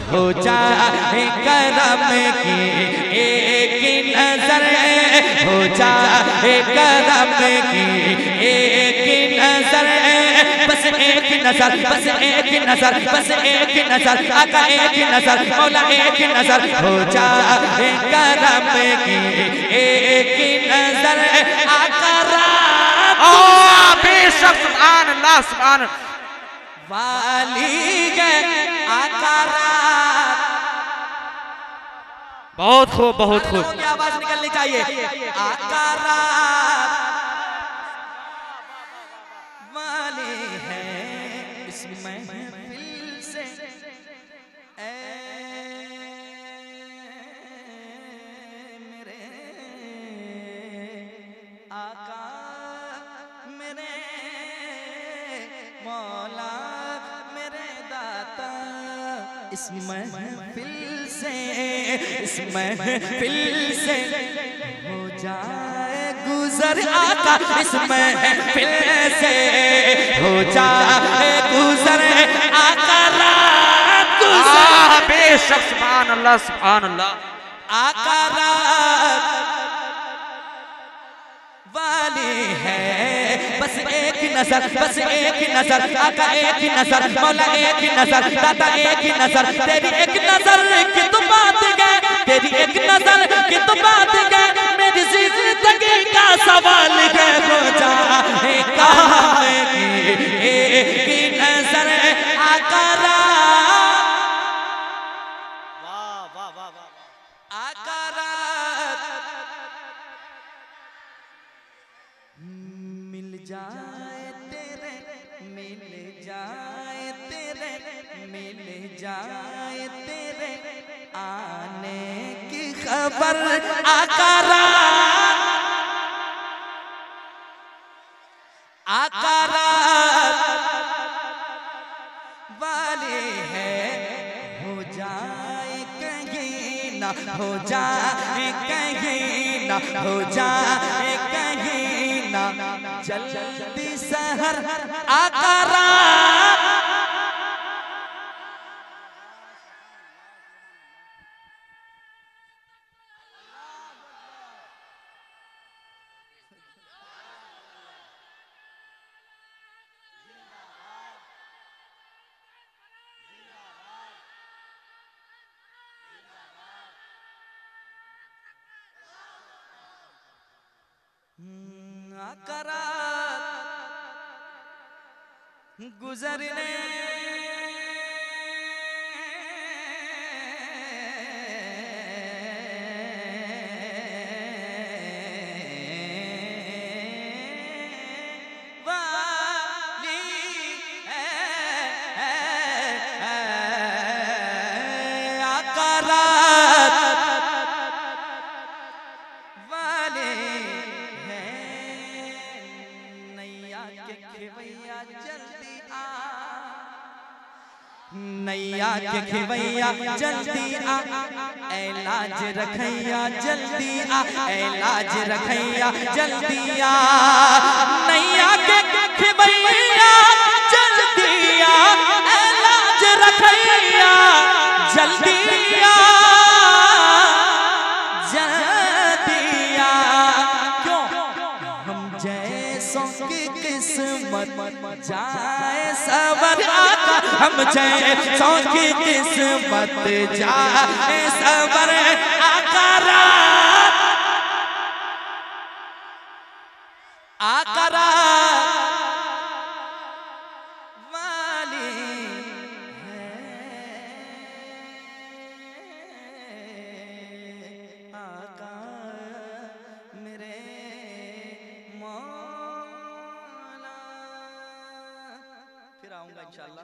हो जाए करम की एक नजर, हो जाए करम की एक नजर, बस एक नजर, बस एक नजर, बस एक नजर, आका एक नजर, मौला एक नजर, हो जाए करम की एक नजर, आका बेशक सुभान अल्लाह सुभान वाली गए आका रात। बहुत खूब बहुत खूब। की आवाज निकलनी चाहिए। आका रात वाले हैं इस महफिल से, ऐ मेरे आका मेरे मौला मेरे दाता, इस महफिल से, इस महफिल से हो जाए गुजर आका, इस महफिल से हो जाए गुजर आका रात गुजर। बेशक सुभान अल्लाह सुभान अल्लाह। आका रात वाली है बस एक नजर, बस एक नजर, आका एक नजर, मौला एक नजर, दाता एक नजर, तेरी एक नजर की तो बात गए, तेरी एक नजर की तो बात गए, मेरी जिंदगी का सवाल है, हो जाए काम की एक नजर आका रात, वाह वाह वाह वाह। आका रात मिल जाए तेरे, मिल जाए तेरे, मिल जाए तेरे आने की खबर, आका रात, आका रात वाले हैं, हो जाए कहीं ना, हो जाए कहीं ना, हो जाए कहीं ना, जल्दी सहर आका रात। आका रात गुजरने वाली है, आका रात वाले हैं, नैया के खेवैया जल्दी आ, नैया के खेवैया जल्दी आ, ऐ लाज रखैया जल्दी आ, ऐ लाज रखैया जल्दी आ, नैया के खेवैया जल्दी आ, ऐ लाज रखैया जल्दी आ, किस्मत जाए सबर आका, हम जैसों की किस्मत जाए सबर आका रात, आका रात वाली है, आका मेरे मौला। फिर आऊंगा इंशाअल्लाह।